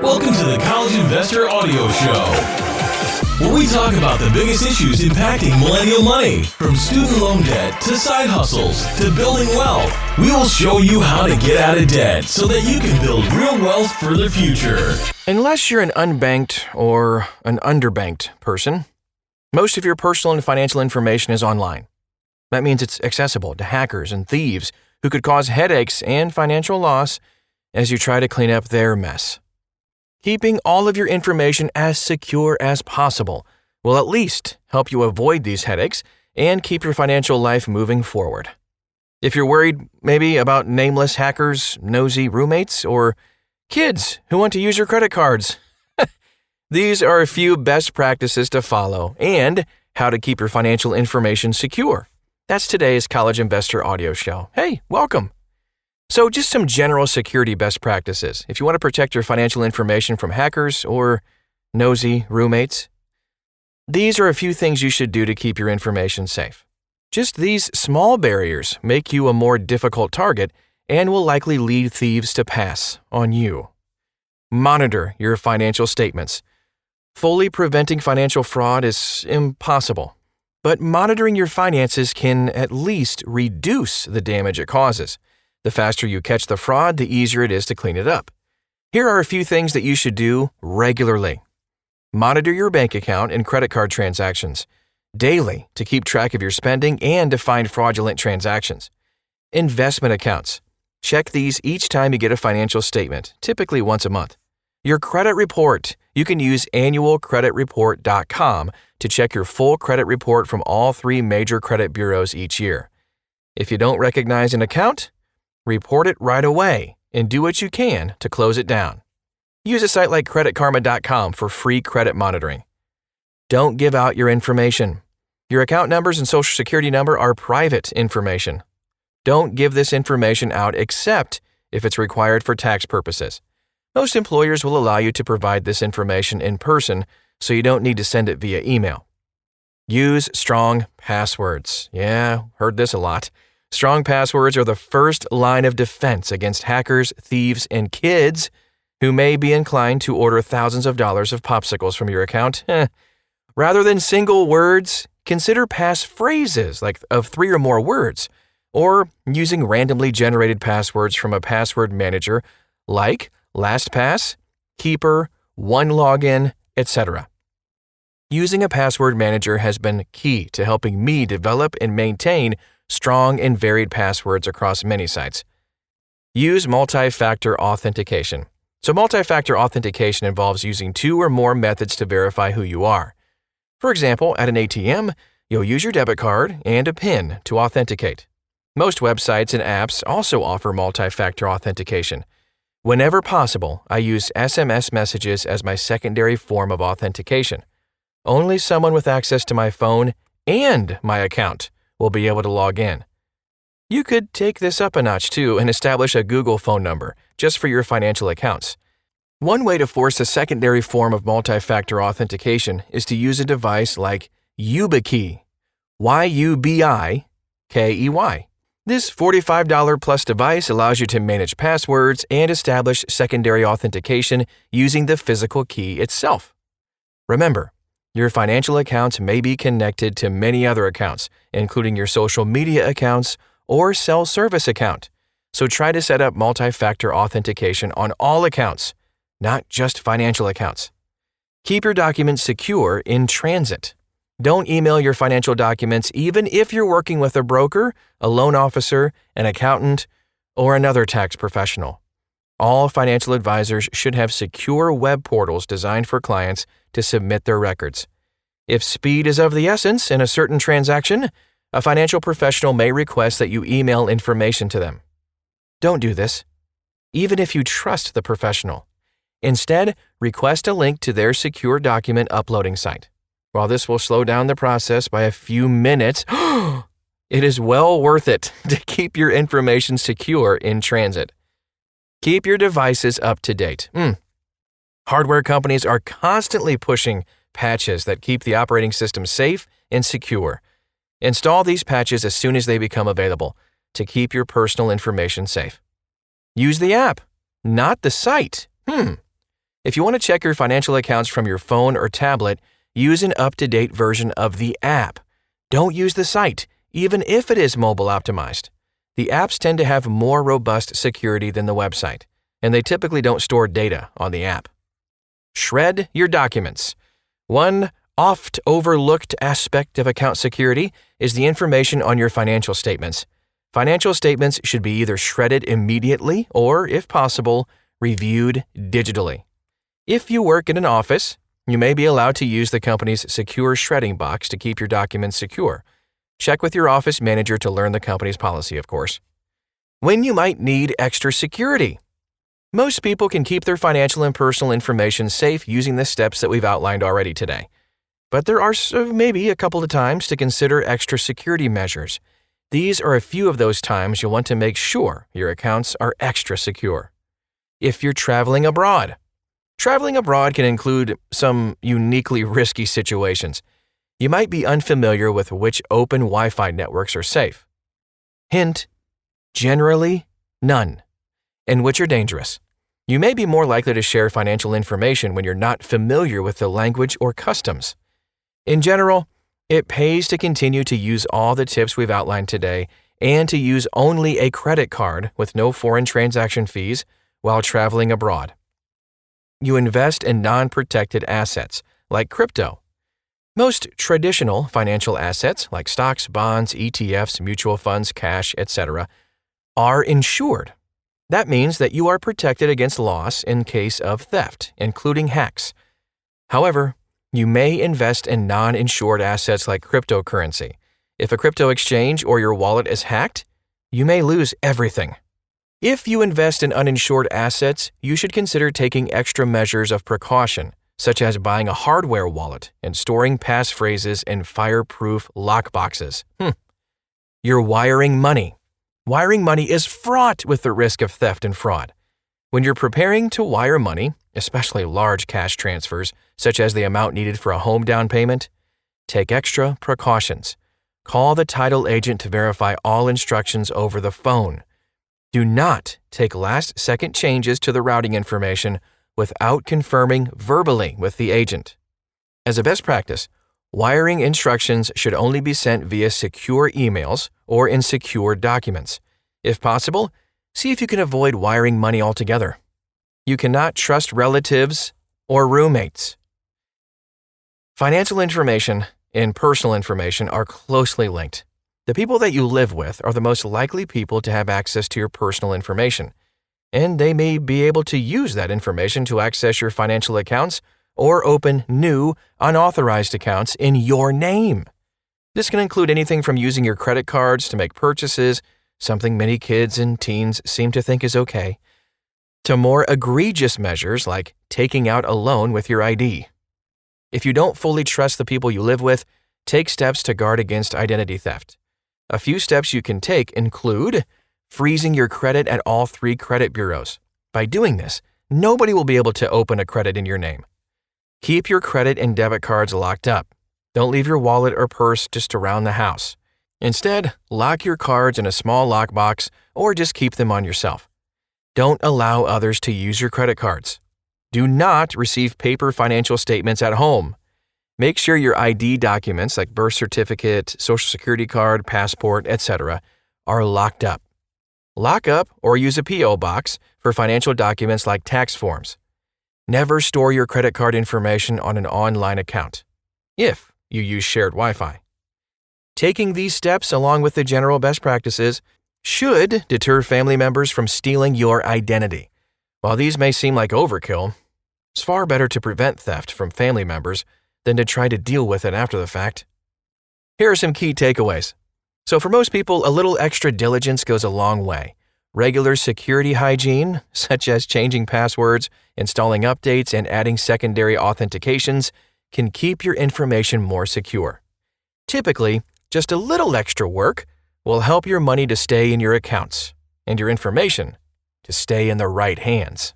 Welcome to the College Investor Audio Show, where we talk about the biggest issues impacting millennial money, from student loan debt to side hustles to building wealth. We will show you how to get out of debt so that you can build real wealth for the future. Unless you're an unbanked or an underbanked person, most of your personal and financial information is online. That means it's accessible to hackers and thieves who could cause headaches and financial loss as you try to clean up their mess. Keeping all of your information as secure as possible will at least help you avoid these headaches and keep your financial life moving forward. If you're worried maybe about nameless hackers, nosy roommates, or kids who want to use your credit cards, these are a few best practices to follow and how to keep your financial information secure. That's today's College Investor Audio Show. Hey, welcome. So just some general security best practices if you want to protect your financial information from hackers or nosy roommates. These are a few things you should do to keep your information safe. Just these small barriers make you a more difficult target and will likely lead thieves to pass on you. Monitor your financial statements. Fully preventing financial fraud is impossible, but monitoring your finances can at least reduce the damage it causes. The faster you catch the fraud, the easier it is to clean it up. Here are a few things that you should do regularly. Monitor your bank account and credit card transactions daily to keep track of your spending and to find fraudulent transactions. Investment accounts. Check these each time you get a financial statement, typically once a month. Your credit report. You can use annualcreditreport.com to check your full credit report from all 3 major credit bureaus each year. If you don't recognize an account, report it right away and do what you can to close it down. Use a site like creditkarma.com for free credit monitoring. Don't give out your information. Your account numbers and social security number are private information. Don't give this information out except if it's required for tax purposes. Most employers will allow you to provide this information in person, so you don't need to send it via email. Use strong passwords. Yeah, heard this a lot. Strong passwords are the first line of defense against hackers, thieves, and kids who may be inclined to order thousands of dollars of popsicles from your account. Rather than single words, consider passphrases like of 3 or more words, or using randomly generated passwords from a password manager like LastPass, Keeper, OneLogin, etc. Using a password manager has been key to helping me develop and maintain strong and varied passwords across many sites. Use multi-factor authentication. So multi-factor authentication involves using 2 or more methods to verify who you are. For example, at an ATM, you'll use your debit card and a PIN to authenticate. Most websites and apps also offer multi-factor authentication. Whenever possible, I use SMS messages as my secondary form of authentication. Only someone with access to my phone and my account will be able to log in. You could take this up a notch too and establish a Google phone number just for your financial accounts. One way to force a secondary form of multi-factor authentication is to use a device like YubiKey, YUBIKEY. This $45 plus device allows you to manage passwords and establish secondary authentication using the physical key itself. Remember, your financial accounts may be connected to many other accounts, including your social media accounts or cell service account. So try to set up multi-factor authentication on all accounts, not just financial accounts. Keep your documents secure in transit. Don't email your financial documents even if you're working with a broker, a loan officer, an accountant, or another tax professional. All financial advisors should have secure web portals designed for clients to submit their records. If speed is of the essence in a certain transaction, a financial professional may request that you email information to them. Don't do this, even if you trust the professional. Instead, request a link to their secure document uploading site. While this will slow down the process by a few minutes, it is well worth it to keep your information secure in transit. Keep your devices up to date. Hardware companies are constantly pushing patches that keep the operating system safe and secure. Install these patches as soon as they become available to keep your personal information safe. Use the app, not the site. If you want to check your financial accounts from your phone or tablet, use an up-to-date version of the app. Don't use the site, even if it is mobile optimized. The apps tend to have more robust security than the website, and they typically don't store data on the app. Shred your documents. One oft overlooked aspect of account security is the information on your financial statements. Financial statements should be either shredded immediately or, if possible, reviewed digitally. If you work in an office, you may be allowed to use the company's secure shredding box to keep your documents secure. Check with your office manager to learn the company's policy, of course. When you might need extra security. Most people can keep their financial and personal information safe using the steps that we've outlined already today. But there are maybe a couple of times to consider extra security measures. These are a few of those times you'll want to make sure your accounts are extra secure. If you're traveling abroad. Traveling abroad can include some uniquely risky situations. You might be unfamiliar with which open Wi-Fi networks are safe. Hint, generally none, and which are dangerous. You may be more likely to share financial information when you're not familiar with the language or customs. In general, it pays to continue to use all the tips we've outlined today and to use only a credit card with no foreign transaction fees while traveling abroad. You invest in non-protected assets, like crypto. Most traditional financial assets, like stocks, bonds, ETFs, mutual funds, cash, etc., are insured. That means that you are protected against loss in case of theft, including hacks. However, you may invest in non-insured assets like cryptocurrency. If a crypto exchange or your wallet is hacked, you may lose everything. If you invest in uninsured assets, you should consider taking extra measures of precaution, such as buying a hardware wallet and storing passphrases in fireproof lockboxes. You're wiring money. Wiring money is fraught with the risk of theft and fraud. When you're preparing to wire money, especially large cash transfers, such as the amount needed for a home down payment, take extra precautions. Call the title agent to verify all instructions over the phone. Do not take last-second changes to the routing information without confirming verbally with the agent. As a best practice, wiring instructions should only be sent via secure emails or in secure documents. If possible, see if you can avoid wiring money altogether. You cannot trust relatives or roommates. Financial information and personal information are closely linked. The people that you live with are the most likely people to have access to your personal information, and they may be able to use that information to access your financial accounts or open new, unauthorized accounts in your name. This can include anything from using your credit cards to make purchases, something many kids and teens seem to think is okay, to more egregious measures like taking out a loan with your ID. If you don't fully trust the people you live with, take steps to guard against identity theft. A few steps you can take include freezing your credit at all 3 credit bureaus. By doing this, nobody will be able to open a credit in your name. Keep your credit and debit cards locked up. Don't leave your wallet or purse just around the house. Instead, lock your cards in a small lockbox or just keep them on yourself. Don't allow others to use your credit cards. Do not receive paper financial statements at home. Make sure your ID documents like birth certificate, social security card, passport, etc. are locked up. Lock up or use a P.O. box for financial documents like tax forms. Never store your credit card information on an online account, if you use shared Wi-Fi. Taking these steps along with the general best practices should deter family members from stealing your identity. While these may seem like overkill, it's far better to prevent theft from family members than to try to deal with it after the fact. Here are some key takeaways. So for most people, a little extra diligence goes a long way. Regular security hygiene, such as changing passwords, installing updates, and adding secondary authentications, can keep your information more secure. Typically, just a little extra work will help your money to stay in your accounts and your information to stay in the right hands.